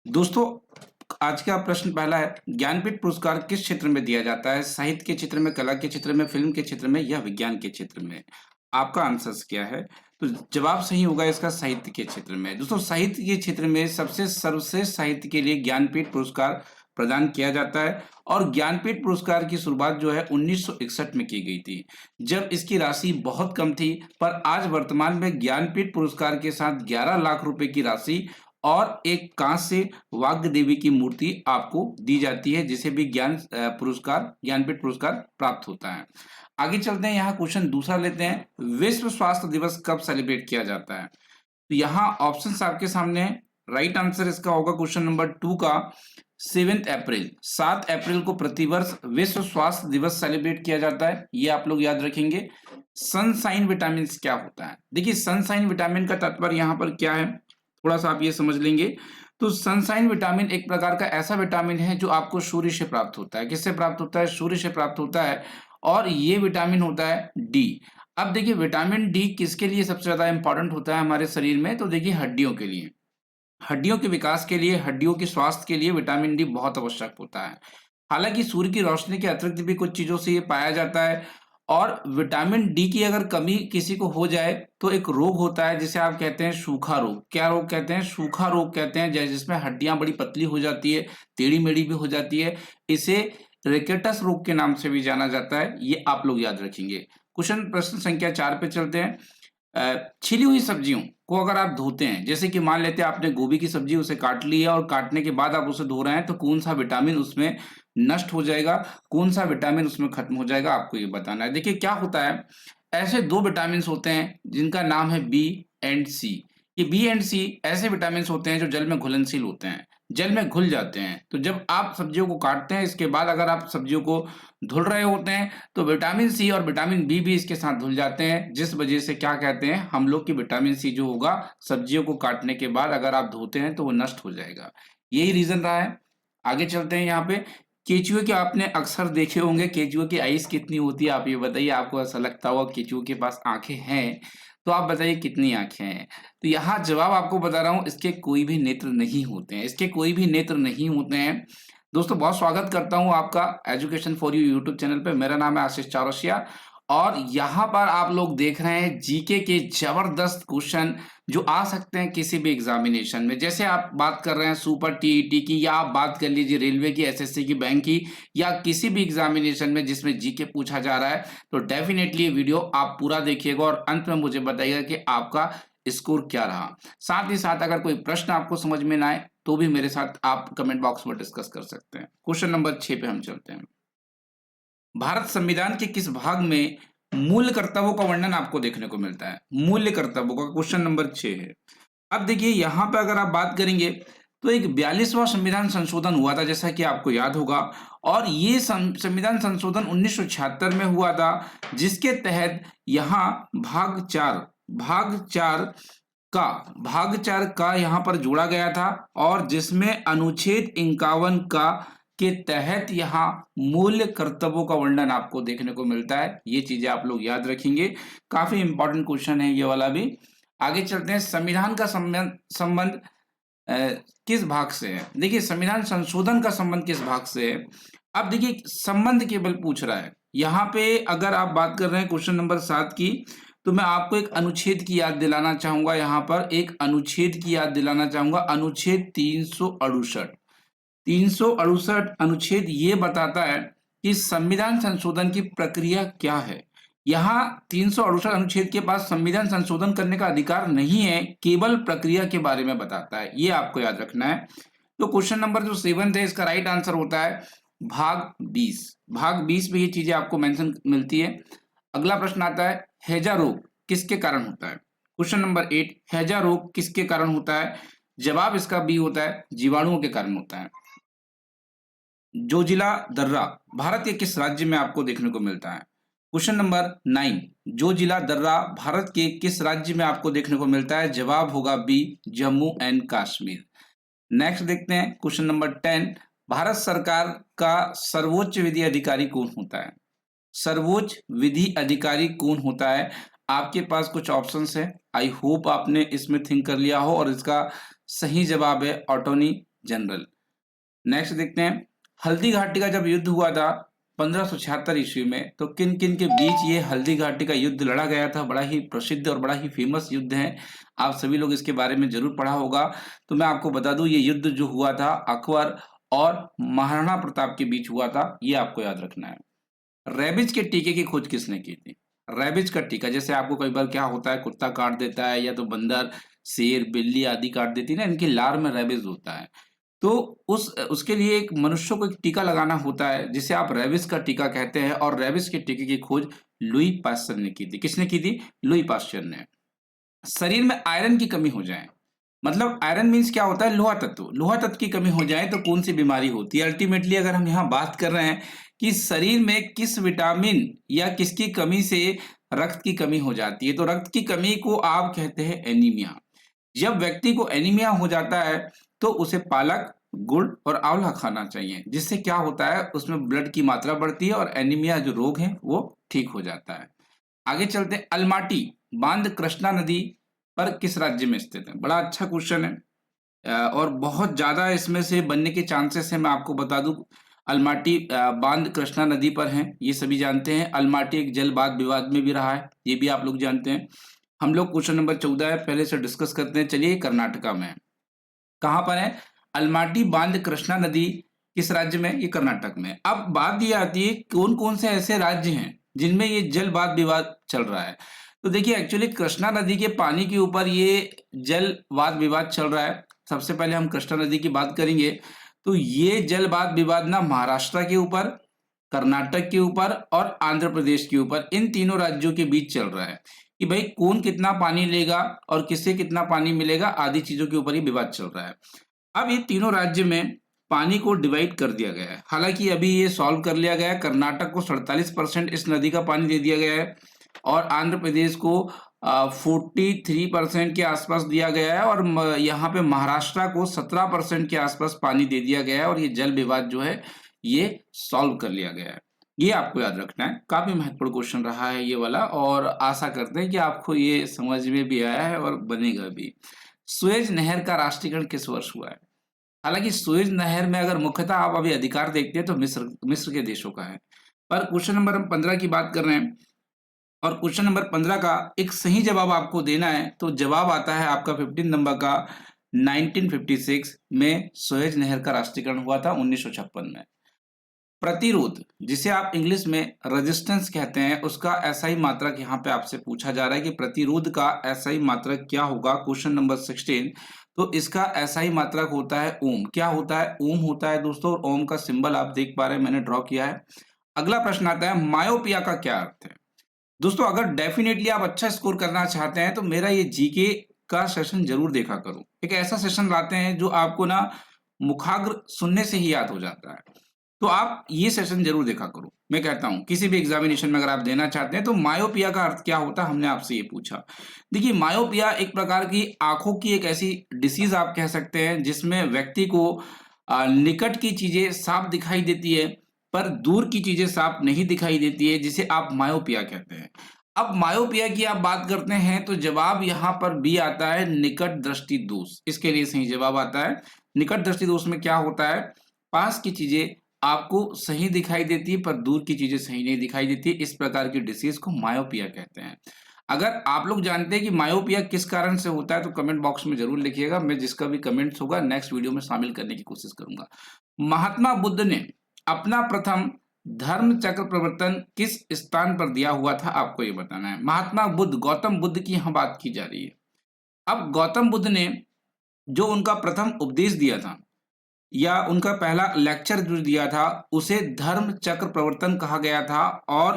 दोस्तों, आज का प्रश्न पहला है, ज्ञानपीठ पुरस्कार किस क्षेत्र में दिया जाता है? साहित्य के क्षेत्र में, कला के क्षेत्र में, फ़िल्म के क्षेत्र में या विज्ञान के क्षेत्र में? आपका आंसर्स क्या है? तो जवाब सही होगा इसका साहित्य के क्षेत्र में। दोस्तों, साहित्य के क्षेत्र में सबसे सर्वश्रेष्ठ साहित्य के लिए ज्ञानपीठ पुरस्कार प्रदान किया जाता है और ज्ञानपीठ पुरस्कार की शुरुआत जो है 1961 में की गई थी, जब इसकी राशि बहुत कम थी, पर आज वर्तमान में ज्ञानपीठ पुरस्कार के साथ 11 लाख रुपए की राशि और एक कांस्य वाग्देवी देवी की मूर्ति आपको दी जाती है, जिसे भी ज्ञानपीठ पुरस्कार प्राप्त होता है। आगे चलते हैं, यहाँ क्वेश्चन दूसरा लेते हैं, विश्व स्वास्थ्य दिवस कब सेलिब्रेट किया जाता है? तो यहाँ ऑप्शंस आपके सामने है। राइट आंसर इसका होगा क्वेश्चन नंबर 2 का 7 अप्रैल। 7 अप्रैल को प्रतिवर्ष विश्व स्वास्थ्य दिवस सेलिब्रेट किया जाता है, ये आप लोग याद रखेंगे। सनसाइन विटामिन क्या होता है? देखिए, सनसाइन विटामिन का तात्पर्य यहाँ पर क्या है, थोड़ा सा आप ये समझ लेंगे। तो सनसाइन विटामिन एक प्रकार का ऐसा विटामिन है जो आपको सूर्य से प्राप्त होता है। किससे प्राप्त होता है? सूर्य से प्राप्त होता है और ये विटामिन होता है डी। अब देखिए, विटामिन डी किसके लिए सबसे ज्यादा इंपॉर्टेंट होता है हमारे शरीर में? तो देखिए, हड्डियों के लिए, हड्डियों के विकास के लिए, हड्डियों के स्वास्थ्य के लिए विटामिन डी बहुत आवश्यक होता है। हालांकि सूर्य की रोशनी के अतिरिक्त भी कुछ चीजों से ये पाया जाता है और विटामिन डी की अगर कमी किसी को हो जाए तो एक रोग होता है जिसे आप कहते हैं सूखा रोग। क्या रोग कहते हैं? सूखा रोग कहते हैं, जिसमें हड्डियां बड़ी पतली हो जाती है, टेढ़ी मेढ़ी भी हो जाती है। इसे रिकेटस रोग के नाम से भी जाना जाता है, ये आप लोग याद रखेंगे। प्रश्न संख्या 4 पे चलते हैं। छिली हुई सब्जियों को अगर आप धोते हैं, जैसे कि मान लेते हैं आपने गोभी की सब्जी उसे काट ली है और काटने के बाद आप उसे धो रहे हैं, तो कौन सा विटामिन उसमें नष्ट हो जाएगा, कौन सा विटामिन उसमें खत्म हो जाएगा, आपको ये बताना है। देखिए क्या होता है, ऐसे 2 विटामिन होते हैं जिनका नाम है बी एंड सी। ये बी एंड सी ऐसे विटामिन होते हैं जो जल में घुलनशील होते हैं, जल में घुल जाते हैं। तो जब आप सब्जियों को काटते हैं, इसके बाद अगर आप सब्जियों को धुल रहे होते हैं, तो विटामिन सी और विटामिन बी भी इसके साथ धुल जाते हैं, जिस वजह से क्या कहते हैं हम लोग कि विटामिन सी जो होगा सब्जियों को काटने के बाद अगर आप धोते हैं तो वो नष्ट हो जाएगा। यही रीजन रहा है। आगे चलते हैं, यहाँ पे केचुए के आपने अक्सर देखे होंगे, केचुए की आइस कितनी होती है? आप ये बताइए, आपको ऐसा लगता होगा केचुए के पास आंखें हैं, तो आप बताइए कितनी आंखें हैं? तो यहाँ जवाब आपको बता रहा हूँ, इसके कोई भी नेत्र नहीं होते हैं, इसके कोई भी नेत्र नहीं होते हैं। दोस्तों, बहुत स्वागत करता हूँ आपका education for you YouTube channel पे। मेरा नाम है आशीष चौरसिया और यहाँ पर आप लोग देख रहे हैं जीके के जबरदस्त क्वेश्चन जो आ सकते हैं किसी भी एग्जामिनेशन में। जैसे आप बात कर रहे हैं सुपर टीईटी की, या आप बात कर लीजिए रेलवे की, एसएससी की, बैंक की, या किसी भी एग्जामिनेशन में जिसमें जीके पूछा जा रहा है, तो डेफिनेटली ये वीडियो आप पूरा देखिएगा और अंत में मुझे बताइएगा कि आपका स्कोर क्या रहा। साथ ही साथ अगर कोई प्रश्न आपको समझ में ना आए तो भी मेरे साथ आप कमेंट बॉक्स में डिस्कस कर सकते हैं। क्वेश्चन नंबर 6 पे हम चलते हैं। भारत संविधान के किस भाग में मूल्य कर्तव्यों का वर्णन आपको देखने को मिलता है? मूल्य कर्तव्यों का क्वेश्चन नंबर 6 है। अब देखिए, यहाँ पे अगर आप बात करेंगे तो एक 42वां संविधान संशोधन हुआ था, जैसा कि आपको याद होगा, और ये संविधान संशोधन 1976 में हुआ था, जिसके तहत यहाँ भाग चार का यहाँ पर जोड़ा गया था और जिसमें अनुच्छेद 51 का के तहत यहाँ मूल्य कर्तव्यों का वर्णन आपको देखने को मिलता है। ये चीजें आप लोग याद रखेंगे, काफी इंपॉर्टेंट क्वेश्चन है ये वाला भी। आगे चलते हैं, संविधान का संबंध किस भाग से है? देखिए, संविधान संशोधन का संबंध किस भाग से है? अब देखिए, संबंध केवल पूछ रहा है यहाँ पे। अगर आप बात कर रहे हैं क्वेश्चन नंबर 7 की, तो मैं आपको एक अनुच्छेद की याद दिलाना चाहूंगा। यहाँ पर एक अनुच्छेद की याद दिलाना चाहूंगा, अनुच्छेद 368। 368 अनुच्छेद ये बताता है कि संविधान संशोधन की प्रक्रिया क्या है। यहाँ 368 अनुच्छेद के पास संविधान संशोधन करने का अधिकार नहीं है, केवल प्रक्रिया के बारे में बताता है, ये आपको याद रखना है। तो क्वेश्चन नंबर जो 7 है, इसका राइट आंसर होता है भाग 20। भाग 20 में ये चीजें आपको मेंशन मिलती है। अगला प्रश्न आता है, हैजा रोग किसके कारण होता है? क्वेश्चन नंबर 8, हैजा रोग किसके कारण होता है? जवाब इसका बी होता है, जीवाणुओं के कारण होता है। जोजिला दर्रा भारत के किस राज्य में आपको देखने को मिलता है? क्वेश्चन नंबर 9, जोजिला दर्रा भारत के किस राज्य में आपको देखने को मिलता है? जवाब होगा B, Jammu and Kashmir. Next देखते हैं, क्वेश्चन नंबर 10, भारत सरकार का सर्वोच्च विधि अधिकारी कौन होता है? सर्वोच्च विधि अधिकारी कौन होता है? आपके पास कुछ ऑप्शंस है, आई होप आपने इसमें थिंक कर लिया हो और इसका सही जवाब है अटॉर्नी जनरल। नेक्स्ट देखते हैं, हल्दी घाटी का जब युद्ध हुआ था 1576 ईस्वी में, तो किन किन के बीच ये हल्दी घाटी का युद्ध लड़ा गया था? बड़ा ही प्रसिद्ध और बड़ा ही फेमस युद्ध है, आप सभी लोग इसके बारे में जरूर पढ़ा होगा। तो मैं आपको बता दूं, ये युद्ध जो हुआ था अकबर और महाराणा प्रताप के बीच हुआ था, ये आपको याद रखना है। रेबिज के टीके की खोज किसने की थी? रेबिज का टीका, जैसे आपको कई बार क्या होता है, कुत्ता काट देता है या तो बंदर, शेर, बिल्ली आदि काट देती है ना, इनकी लार में रेबिज होता है। तो उसके लिए एक मनुष्य को एक टीका लगाना होता है, जिसे आप रेबिस का टीका कहते हैं, और रेबिस के टीके की खोज लुई पास्चर ने की थी। किसने की थी? लुई पास्चर ने। शरीर में आयरन की कमी हो जाए, मतलब आयरन मीन्स क्या होता है? लोहा तत्व। लोहा तत्व की कमी हो जाए तो कौन सी बीमारी होती है? अल्टीमेटली अगर हम यहाँ बात कर रहे हैं कि शरीर में किस विटामिन या किसकी कमी से रक्त की कमी हो जाती है, तो रक्त की कमी को आप कहते हैं एनीमिया। जब व्यक्ति को एनीमिया हो जाता है तो उसे पालक, गुड़ और आंवला खाना चाहिए, जिससे क्या होता है, उसमें ब्लड की मात्रा बढ़ती है और एनीमिया जो रोग है वो ठीक हो जाता है। आगे चलते हैं, अलमाटी बांध कृष्णा नदी पर किस राज्य में स्थित है? बड़ा अच्छा क्वेश्चन है, और बहुत ज्यादा इसमें से बनने के चांसेस है। मैं आपको बता दूं, अलमाटी बांध कृष्णा नदी पर है, ये सभी जानते हैं। अलमाटी एक जल वाद विवाद में भी रहा है, ये भी आप लोग जानते हैं। हम लोग क्वेश्चन नंबर 14 है, पहले से डिस्कस करते हैं। चलिए, कर्नाटका में है। कहां पर है? अलमाटी बांध कृष्णा नदी किस राज्य में? ये कर्नाटक में। अब बात ये आती है, कौन कौन से ऐसे राज्य हैं जिनमें ये जल वाद विवाद चल रहा है? तो देखिए, एक्चुअली कृष्णा नदी के पानी के ऊपर ये जल वाद विवाद चल रहा है। सबसे पहले हम कृष्णा नदी की बात करेंगे, तो ये जल वाद विवाद ना महाराष्ट्र के ऊपर, कर्नाटक के ऊपर और आंध्र प्रदेश के ऊपर, इन तीनों राज्यों के बीच चल रहा है कि भाई कौन कितना पानी लेगा और किससे कितना पानी मिलेगा, आदि चीजों के ऊपर ही विवाद चल रहा है। अब ये तीनों राज्य में पानी को डिवाइड कर दिया गया है। हालांकि अभी ये सॉल्व कर लिया गया है। कर्नाटक को 47% इस नदी का पानी दे दिया गया है और आंध्र प्रदेश को 43% के आसपास दिया गया है, और यहाँ पे महाराष्ट्र को 17% के आसपास पानी दे दिया गया है, और ये जल विवाद जो है ये सॉल्व कर लिया गया है। ये आपको याद रखना है, काफी महत्वपूर्ण क्वेश्चन रहा है ये वाला, और आशा करते हैं कि आपको ये समझ में भी आया है और बनेगा भी। सुएज नहर का राष्ट्रीयकरण किस वर्ष हुआ है? हालांकि सुएज नहर में अगर मुख्यतः आप अभी अधिकार देखते हैं तो मिस्र के देशों का है, पर क्वेश्चन नंबर हम 15 की बात कर रहे हैं, और क्वेश्चन नंबर 15 का एक सही जवाब आपको देना है। तो जवाब आता है आपका 15 नंबर का, 1956 में सुएज नहर का राष्ट्रीयकरण हुआ था, 1956 में। प्रतिरोध, जिसे आप इंग्लिश में रेजिस्टेंस कहते हैं, उसका एसआई मात्रक यहाँ पे आपसे पूछा जा रहा है कि प्रतिरोध का एसआई मात्रक क्या होगा? Question number 16। तो इसका एसआई मात्रक होता है ओम। क्या होता है? ओम होता है दोस्तों, और ओम का सिंबल आप देख पा रहे हैं, मैंने ड्रॉ किया है। अगला प्रश्न आता है, मायोपिया का क्या अर्थ है? दोस्तों, अगर डेफिनेटली आप अच्छा स्कोर करना चाहते हैं तो मेरा ये जीके का सेशन जरूर देखा करो। एक ऐसा सेशन लाते हैं जो आपको ना मुखाग्र सुनने से ही याद हो जाता है, तो आप ये सेशन जरूर देखा करो। मैं कहता हूं किसी भी एग्जामिनेशन में अगर आप देना चाहते हैं तो मायोपिया का अर्थ क्या होता है, हमने आपसे ये पूछा। देखिए, मायोपिया एक प्रकार की आंखों की एक ऐसी डिसीज आप कह सकते हैं, जिसमें व्यक्ति को निकट की चीजें साफ दिखाई देती है पर दूर की चीजें साफ नहीं दिखाई देती है, जिसे आप मायोपिया कहते हैं। अब मायोपिया की आप बात करते हैं तो जवाब यहाँ पर बी आता है, निकट दृष्टि दोष। इसके लिए सही जवाब आता है। निकट दृष्टि दोष में क्या होता है? पास की चीजें आपको सही दिखाई देती है पर दूर की चीजें सही नहीं दिखाई देती है। इस प्रकार की डिसीज को मायोपिया कहते हैं। अगर आप लोग जानते हैं कि मायोपिया किस कारण से होता है तो कमेंट बॉक्स में जरूर लिखिएगा, मैं जिसका भी कमेंट्स होगा नेक्स्ट वीडियो में शामिल करने की कोशिश करूंगा। महात्मा बुद्ध ने अपना प्रथम धर्म चक्र प्रवर्तन किस स्थान पर दिया हुआ था? आपको ये बताना है। महात्मा बुद्ध, गौतम बुद्ध की यहाँ बात की जा रही है। अब गौतम बुद्ध ने जो उनका प्रथम उपदेश दिया था या उनका पहला लेक्चर जो दिया था, उसे धर्म चक्र प्रवर्तन कहा गया था। और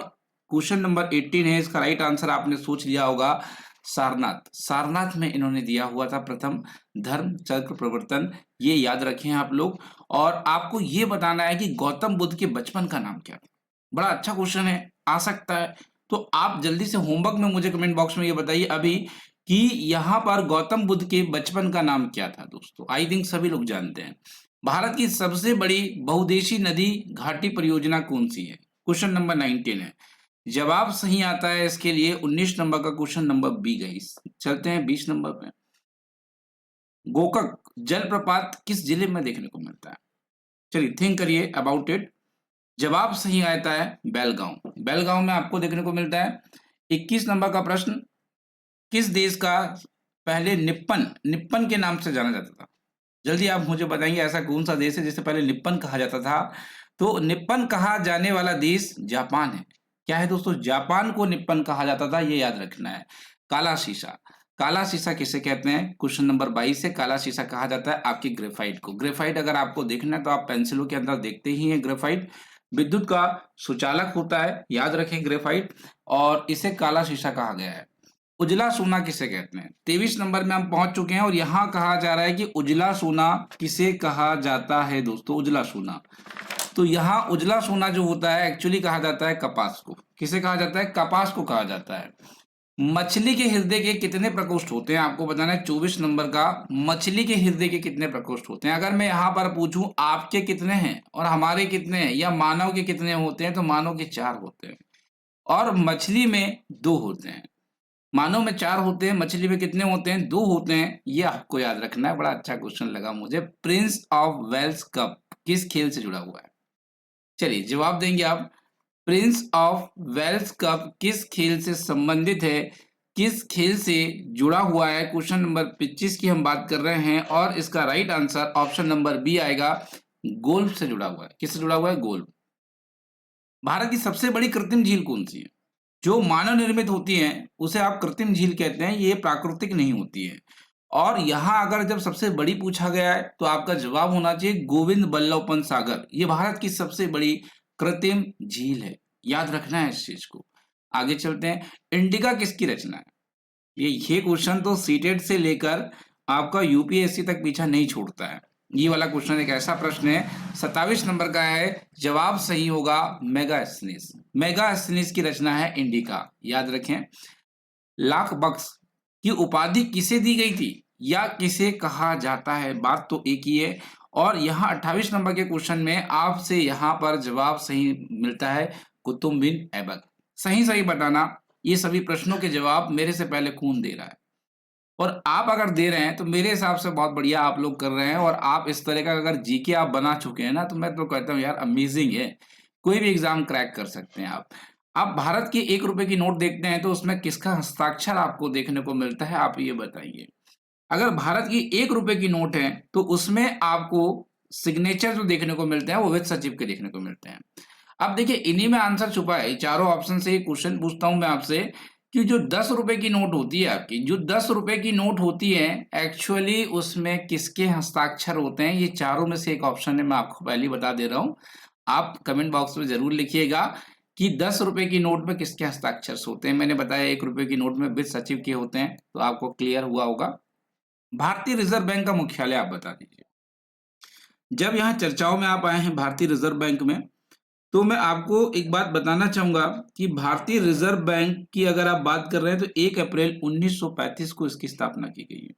क्वेश्चन नंबर 18 है, इसका राइट आंसर आपने सोच लिया होगा, सारनाथ। सारनाथ में इन्होंने दिया हुआ था प्रथम धर्म चक्र प्रवर्तन, ये याद रखें आप लोग। और आपको ये बताना है कि गौतम बुद्ध के बचपन का नाम क्या था। बड़ा अच्छा क्वेश्चन है, आ सकता है, तो आप जल्दी से होमवर्क में मुझे कमेंट बॉक्स में ये बताइए अभी कि यहाँ पर गौतम बुद्ध के बचपन का नाम क्या था। दोस्तों, आई थिंक सभी लोग जानते हैं। भारत की सबसे बड़ी बहुउद्देशीय नदी घाटी परियोजना कौन सी है? क्वेश्चन नंबर 19 है। जवाब सही आता है इसके लिए 19 नंबर का, क्वेश्चन नंबर बी गाइस। चलते हैं 20 नंबर पे। गोकक जलप्रपात किस जिले में देखने को मिलता है? चलिए थिंक करिए अबाउट इट। जवाब सही आता है बेलगांव। बेलगांव में आपको देखने को मिलता है। 21 नंबर का प्रश्न, किस देश का पहले निप्पन निप्पन के नाम से जाना जाता था? जल्दी आप मुझे बताएंगे ऐसा कौन सा देश है जिसे पहले निप्पन कहा जाता था? तो निप्पन कहा जाने वाला देश जापान है। क्या है दोस्तों? जापान को निप्पन कहा जाता था, ये याद रखना है। काला शीशा, काला शीशा किसे कहते हैं? क्वेश्चन नंबर 22 से काला शीशा कहा जाता है आपकी ग्रेफाइट को। ग्रेफाइट अगर आपको देखना है तो आप पेंसिलों के अंदर देखते ही हैं ग्रेफाइट। विद्युत का सुचालक होता है, याद रखें ग्रेफाइट, और इसे काला शीशा कहा गया है। उजला सोना किसे कहते हैं? 23 नंबर में हम पहुंच चुके हैं और यहां कहा जा रहा है कि उजला सोना किसे कहा जाता है दोस्तों? उजला सोना। तो यहाँ उजला सोना जो होता है एक्चुअली कहा जाता है कपास को। किसे कहा जाता है? कपास को कहा जाता है। मछली के हृदय के कितने प्रकोष्ठ होते हैं? आपको बताना है 24 नंबर का। मछली के हृदय के कितने प्रकोष्ठ होते हैं? अगर मैं यहाँ पर पूछूं आपके कितने हैं और हमारे कितने हैं, या मानव के कितने होते हैं, तो मानव के 4 होते हैं और मछली में 2 होते हैं। मानव में 4 होते हैं, मछली में कितने होते हैं? 2 होते हैं। ये आपको याद रखना है, बड़ा अच्छा क्वेश्चन लगा मुझे। प्रिंस ऑफ वेल्स कप किस खेल से जुड़ा हुआ है? चलिए जवाब देंगे आप। प्रिंस ऑफ वेल्स कप किस खेल से संबंधित है, किस खेल से जुड़ा हुआ है? क्वेश्चन नंबर 25 की हम बात कर रहे हैं और इसका right answer option number B आएगा, गोल्फ से जुड़ा हुआ है। किससे जुड़ा हुआ है? गोल्फ। भारत की सबसे बड़ी कृत्रिम झील कौन सी है? जो मानव निर्मित होती है उसे आप कृत्रिम झील कहते हैं, ये प्राकृतिक नहीं होती है। और यहां अगर जब सबसे बड़ी पूछा गया है तो आपका जवाब होना चाहिए गोविंद बल्लभ पंत सागर। ये भारत की सबसे बड़ी कृत्रिम झील है, याद रखना है इस चीज को। आगे चलते हैं। इंडिका किसकी रचना है? ये क्वेश्चन तो सीटेट से लेकर आपका यूपीएससी तक पीछा नहीं छोड़ता है। ये वाला क्वेश्चन एक ऐसा प्रश्न है, 27 नंबर का है। जवाब सही होगा मेगास्थनीज। मेगास्थनीज की रचना है इंडिका, याद रखें। लाख बक्स की उपाधि किसे दी गई थी या किसे कहा जाता है? बात तो एक ही है। और यहाँ 28 नंबर के क्वेश्चन में आपसे यहाँ पर जवाब सही मिलता है कुतुब बिन ऐबक। सही सही बताना, ये सभी प्रश्नों के जवाब मेरे से पहले कौन दे रहा है? और आप अगर दे रहे हैं तो मेरे हिसाब से बहुत बढ़िया आप लोग कर रहे हैं। और आप इस तरह का अगर जीके आप बना चुके हैं ना, तो मैं तो कहता हूँ यार अमेजिंग है। कोई भी एग्जाम क्रैक कर सकते हैं आप। आप भारत की 1 रुपए की नोट देखते हैं तो उसमें किसका हस्ताक्षर आपको देखने को मिलता है? आप ये बताइए। अगर भारत की 1 रुपए की नोट है तो उसमें आपको सिग्नेचर जो देखने को मिलते हैं वो वित्त सचिव के देखने को मिलते हैं। अब देखिए इन्हीं में आंसर छुपा है। चारों ऑप्शन से क्वेश्चन पूछता हूं मैं आपसे कि जो 10 रुपए की नोट होती है आपकी, जो 10 रुपए की नोट होती है, एक्चुअली उसमें किसके हस्ताक्षर होते हैं? ये चारों में से एक ऑप्शन है, मैं आपको पहले ही बता दे रहा हूं। आप कमेंट बॉक्स में जरूर लिखिएगा कि 10 रुपए की नोट में किसके हस्ताक्षर होते हैं। मैंने बताया 1 रुपए की नोट में वित्त सचिव के होते हैं, तो आपको क्लियर हुआ होगा। भारतीय रिजर्व बैंक का मुख्यालय आप बता दीजिए। जब यहाँ चर्चाओं में आप आए हैं भारतीय रिजर्व बैंक में, तो मैं आपको एक बात बताना चाहूंगा कि भारतीय रिजर्व बैंक की अगर आप बात कर रहे हैं तो 1 अप्रैल 1935 को इसकी स्थापना की गई है।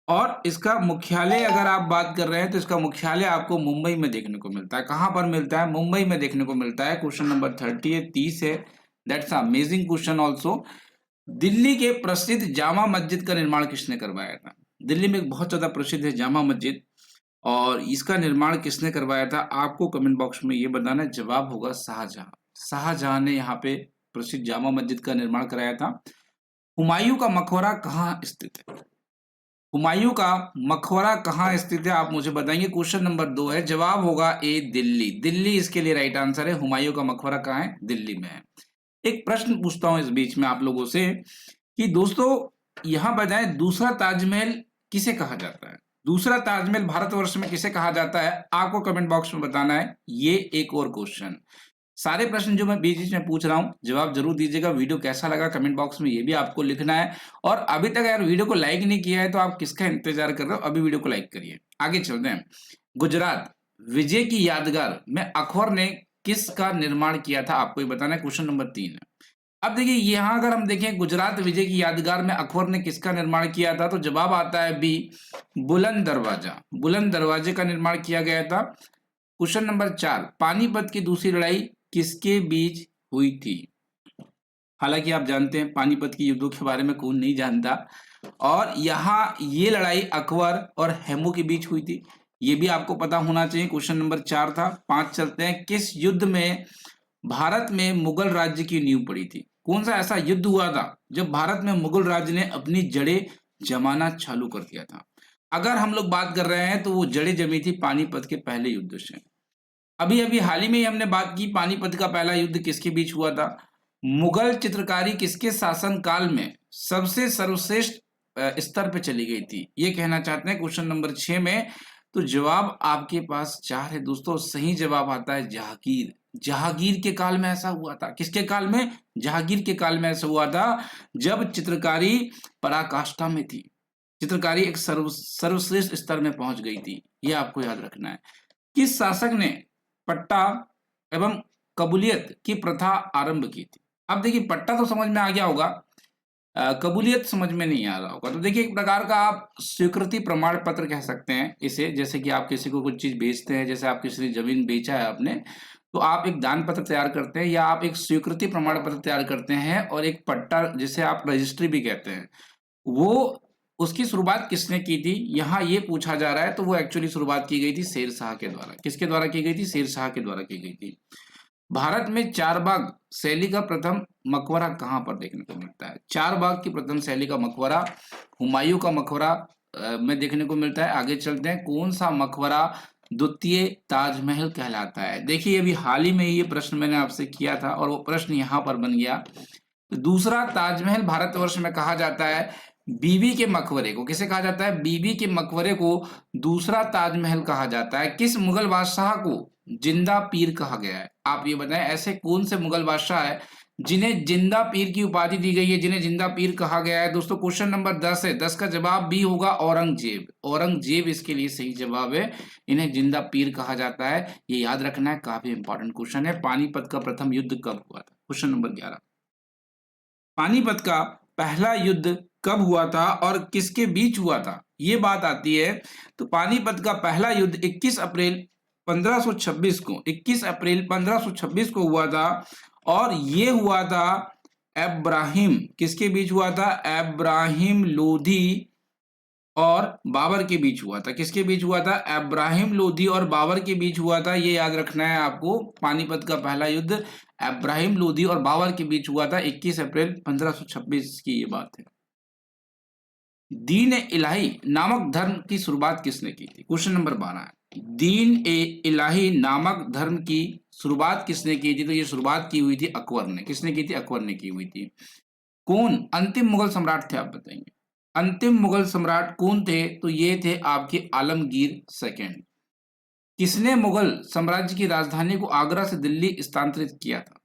और इसका मुख्यालय अगर आप बात कर रहे हैं तो इसका मुख्यालय आपको मुंबई में देखने को मिलता है। कहां पर मिलता है? मुंबई में देखने को मिलता है। क्वेश्चन नंबर 30 है। That's amazing question also. Delhi के प्रसिद्ध जामा मस्जिद का निर्माण किसने करवाया था? दिल्ली में बहुत ज्यादा प्रसिद्ध है जामा मस्जिद, और इसका निर्माण किसने करवाया था? आपको कमेंट बॉक्स में ये बताना है। जवाब होगा शाहजहां। शाहजहां ने यहाँ पे प्रसिद्ध जामा मस्जिद का निर्माण कराया था। हुमायूं का मकबरा कहाँ स्थित है? हुमायूं का मकबरा कहाँ स्थित है आप मुझे बताएंगे। क्वेश्चन नंबर 2 है। जवाब होगा ए, दिल्ली। दिल्ली इसके लिए राइट आंसर है। हुमायूं का मकबरा कहाँ है? दिल्ली में है। एक प्रश्न पूछता हूं इस बीच में आप लोगों से कि दोस्तों यहां बताएं दूसरा ताजमहल किसे कहा जाता है? दूसरा ताजमहल भारतवर्ष में किसे कहा जाता है? आपको कमेंट बॉक्स में बताना है। ये एक और क्वेश्चन। सारे प्रश्न जो मैं बीच बीच में पूछ रहा हूं जवाब जरूर दीजिएगा। वीडियो कैसा लगा कमेंट बॉक्स में ये भी आपको लिखना है। और अभी तक यार वीडियो को लाइक नहीं किया है तो आप किसका इंतजार कर रहे हो? अभी वीडियो को लाइक करिए। आगे चलते हैं। गुजरात विजय की यादगार में अकबर ने किसका निर्माण किया था? आपको ये बताना है। क्वेश्चन नंबर 3 है। अब देखिए यहां अगर हम देखें गुजरात विजय की यादगार में अकबर ने किसका निर्माण किया था, तो जवाब आता है बी, बुलंद दरवाजा। बुलंद दरवाजे का निर्माण किया गया था। क्वेश्चन नंबर 4, पानीपत की दूसरी लड़ाई किसके बीच हुई थी? हालांकि आप जानते हैं पानीपत की युद्धों के बारे में कौन नहीं जानता। और यहाँ ये लड़ाई अकबर और हेमू के बीच हुई थी, ये भी आपको पता होना चाहिए। क्वेश्चन नंबर 4 था। 5 चलते हैं। किस युद्ध में भारत में मुगल राज्य की नींव पड़ी थी? कौन सा ऐसा युद्ध हुआ था जब भारत में मुगल राज्य ने अपनी जड़ें जमाना चालू कर दिया था? अगर हम लोग बात कर रहे हैं तो वो जड़ें जमी थी पानीपत के पहले युद्ध से। अभी अभी हाल ही में ही हमने बात की, पानीपत का पहला युद्ध किसके बीच हुआ था? मुगल चित्रकारी किसके शासन काल में सबसे सर्वश्रेष्ठ स्तर पे चली गई थी, ये कहना चाहते हैं क्वेश्चन नंबर 6 में। तो जवाब आपके पास 4 है दोस्तों। सही जवाब आता है जहांगीर। जहांगीर के काल में ऐसा हुआ था। किसके काल में? जहांगीर के काल में ऐसा हुआ था जब चित्रकारी पराकाष्ठा में थी। चित्रकारी एक सर्वश्रेष्ठ स्तर में पहुंच गई थी, ये आपको याद रखना है। किस शासक ने पट्टा एवं कबूलियत की प्रथा आरंभ की थी? अब देखिए, पट्टा तो समझ में आ गया होगा, कबूलियत समझ में नहीं आ रहा होगा। तो देखिए, एक प्रकार का आप स्वीकृति प्रमाण पत्र कह सकते हैं इसे। जैसे कि आप किसी को कुछ चीज बेचते हैं, जैसे आप किसी ने जमीन बेचा है आपने, तो आप एक दान पत्र तैयार करते हैं या आप एक स्वीकृति प्रमाण पत्र तैयार करते हैं, और एक पट्टा जिसे आप रजिस्ट्री भी कहते हैं, वो उसकी शुरुआत किसने की थी, यहाँ ये पूछा जा रहा है। तो वो एक्चुअली शुरुआत की गई थी शेरशाह के द्वारा। किसके द्वारा की गई थी? शेरशाह के द्वारा की गई थी। भारत में चारबाग शैली का प्रथम मकबरा कहाँ पर देखने को मिलता है? चारबाग की प्रथम शैली का मकबरा हुमायूं का मकबरा में देखने को मिलता है। आगे चलते हैं। कौन सा मकबरा द्वितीय ताजमहल कहलाता है? देखिए, अभी हाल ही में ये प्रश्न मैंने आपसे किया था और वो प्रश्न यहाँ पर बन गया। दूसरा ताजमहल भारतवर्ष में कहा जाता है बीबी के मकबरे को। किसे कहा जाता है? बीबी के मकबरे को दूसरा ताजमहल कहा जाता है। किस मुगल बादशाह को जिंदा पीर कहा गया है? आप ये बताएं, ऐसे कौन से मुगल बादशाह है जिन्हें जिंदा पीर की उपाधि दी गई है, जिन्हें जिंदा पीर कहा गया है? दोस्तों, क्वेश्चन नंबर 10 है। 10 का जवाब बी होगा, औरंगजेब। औरंगजेब इसके लिए सही जवाब है। इन्हें जिंदा पीर कहा जाता है, ये याद रखना है, काफी इंपॉर्टेंट क्वेश्चन है। पानीपत का प्रथम युद्ध कब हुआ था? Question number 11। पानीपत का पहला युद्ध कब हुआ था और किसके बीच हुआ था, ये बात आती है। तो पानीपत का पहला युद्ध 21 अप्रैल 1526 को 21 अप्रैल 1526 को हुआ था, और ये हुआ था इब्राहिम, किसके बीच हुआ था? इब्राहिम लोधी और बाबर के बीच हुआ था। किसके बीच हुआ था? इब्राहिम लोधी और बाबर के बीच हुआ था, ये याद रखना है आपको। पानीपत का पहला युद्ध इब्राहिम लोधी और बाबर के बीच हुआ था, 21 अप्रैल 1526 की ये बात है। दीन ए इलाही नामक धर्म की शुरुआत किसने की थी? क्वेश्चन नंबर 12 है। दीन ए इलाही नामक धर्म की शुरुआत किसने की थी? तो ये शुरुआत की हुई थी अकबर ने। किसने की थी? अकबर ने की हुई थी। कौन अंतिम मुगल सम्राट थे, आप बताएंगे? अंतिम मुगल सम्राट कौन थे? तो ये थे आपके आलमगीर सेकेंड। किसने मुगल साम्राज्य की राजधानी को आगरा से दिल्ली स्थानांतरित किया था?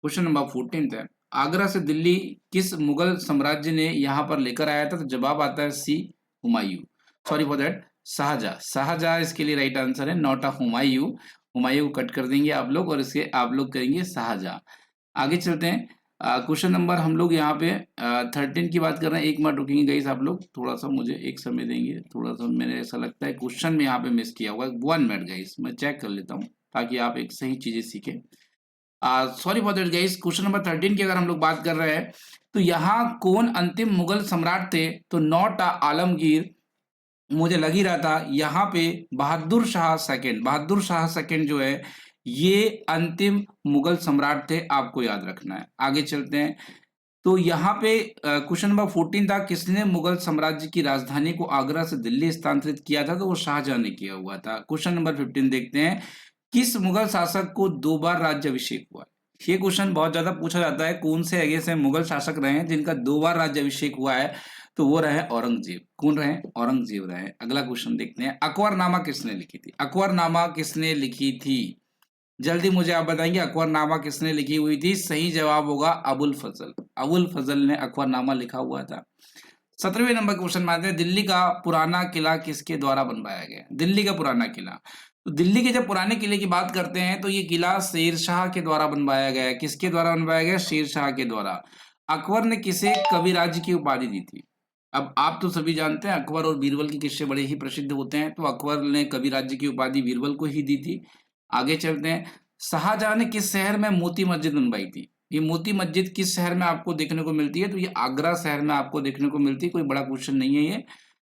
क्वेश्चन नंबर 14 है। आगरा से दिल्ली किस मुगल साम्राज्य ने यहाँ पर लेकर आया था? तो जवाब आता है C, Humayun. Sorry for that, Shahjahan. Shahjahan इसके लिए राइट आंसर है, नॉट अ हुमायूं। हुमायूं को कट कर देंगे आप लोग और इसके आप लोग करेंगे शाहजहां। आगे चलते हैं। क्वेश्चन नंबर हम लोग यहाँ पे 13 की बात कर रहे हैं। एक मिनट रुकेंगे गाइस, आप लोग थोड़ा सा मुझे एक समय देंगे। थोड़ा सा मेरे ऐसा लगता है क्वेश्चन में यहाँ पे मिस किया हुआ है। 1 मिनट गाइस, मैं चेक कर लेता हूँ ताकि आप एक सही चीजें सीखें। Sorry for that guys. Question number 13 की अगर हम लोग बात कर रहे हैं तो यहाँ कौन अंतिम मुगल सम्राट थे? तो नॉट आलमगीर। मुझे लग ही रहा था यहाँ पे बहादुर शाह सेकंड। बहादुर शाह सेकंड जो है ये अंतिम मुगल सम्राट थे, आपको याद रखना है। आगे चलते हैं। तो यहाँ पे क्वेश्चन नंबर 14 था, किसने मुगल साम्राज्य की राजधानी को आगरा से दिल्ली स्थानांतरित किया था? तो वो शाहजहां ने किया हुआ था। क्वेश्चन नंबर 15 देखते हैं। किस मुगल शासक को 2 बार राज्याभिषेक हुआ? ये क्वेश्चन बहुत ज्यादा पूछा जाता है, कौन से ऐसे मुगल शासक रहे हैं जिनका 2 बार राज्याभिषेक हुआ है? तो वो रहे औरंगजेब। कौन रहे? औरंगजेब रहे। अगला क्वेश्चन देखते हैं। अकबरनामा किसने लिखी थी? अकबरनामा किसने लिखी थी? जल्दी मुझे आप बताएंगे, अकबरनामा किसने लिखी हुई थी? सही जवाब होगा अबुल फजल। अबुल फजल ने अकबरनामा लिखा हुआ था। 17वें नंबर क्वेश्चन मानते हैं, दिल्ली का पुराना किला किसके द्वारा बनवाया गया? दिल्ली का पुराना किला। तो दिल्ली के जब पुराने किले की बात करते हैं तो ये किला शेरशाह के द्वारा बनवाया गया है। किसके द्वारा बनवाया गया? शेरशाह के द्वारा। अकबर ने किसे कविराज की उपाधि दी थी? अब आप तो सभी जानते हैं अकबर और बीरबल के किस्से बड़े ही प्रसिद्ध होते हैं, तो अकबर ने कविराज की उपाधि बीरबल को ही दी थी। आगे चलते हैं। शाहजहां ने किस शहर में मोती मस्जिद बनवाई थी? ये मोती मस्जिद किस शहर में आपको देखने को मिलती है? तो ये आगरा शहर में आपको देखने को मिलती है, कोई बड़ा क्वेश्चन नहीं है ये।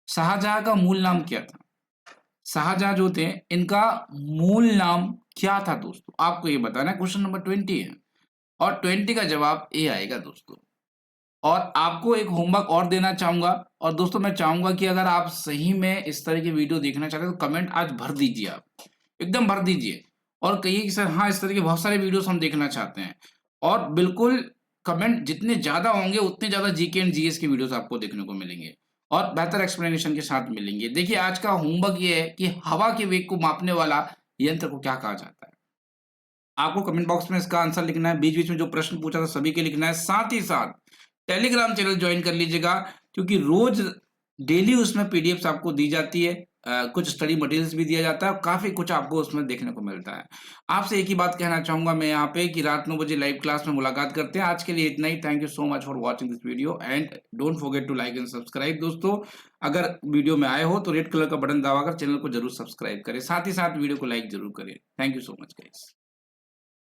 शाहजहाँ का मूल नाम क्या था? शाहजहाँ जो थे, इनका मूल नाम क्या था दोस्तों? आपको ये बताना है, क्वेश्चन नंबर 20 है और 20 का जवाब ए आएगा दोस्तों। और आपको एक होमवर्क और देना चाहूँगा और दोस्तों मैं चाहूँगा कि अगर आप सही में इस तरह की वीडियो देखना चाहते हैं तो कमेंट आज भर दीजिए आप, एकदम भर दीजिए और कहिए कि सर हाँ, इस तरह के बहुत सारे वीडियोज़ हम देखना चाहते हैं। और बिल्कुल कमेंट जितने ज़्यादा होंगे उतने ज़्यादा जीके एंड जीएस की वीडियोज़ आपको देखने को मिलेंगे और बेहतर एक्सप्लेनेशन के साथ मिलेंगे। देखिए आज का होमवर्क ये है कि हवा के वेग को मापने वाला यंत्र को क्या कहा जाता है? आपको कमेंट बॉक्स में इसका आंसर लिखना है, बीच-बीच में जो प्रश्न पूछा था सभी के लिखना है, साथ ही साथ टेलीग्राम चैनल जॉइन कर लीजिएगा क्योंकि रोज़ डेली उसमें पीडीएफ्स आपको दी जाती है। कुछ स्टडी मटेरियल्स भी दिया जाता है और काफ़ी कुछ आपको उसमें देखने को मिलता है। आपसे एक ही बात कहना चाहूँगा मैं यहाँ पे कि रात 9 बजे लाइव क्लास में मुलाकात करते हैं। आज के लिए इतना ही। Thank you so much for watching this video and don't forget to like and subscribe दोस्तों। अगर वीडियो में आए हो तो रेड कलर का बटन दबाकर चैनल को ज़रूर सब्सक्राइब करें। साथ ही साथ वीडियो को लाइक ज़रूर करें। Thank you so much guys.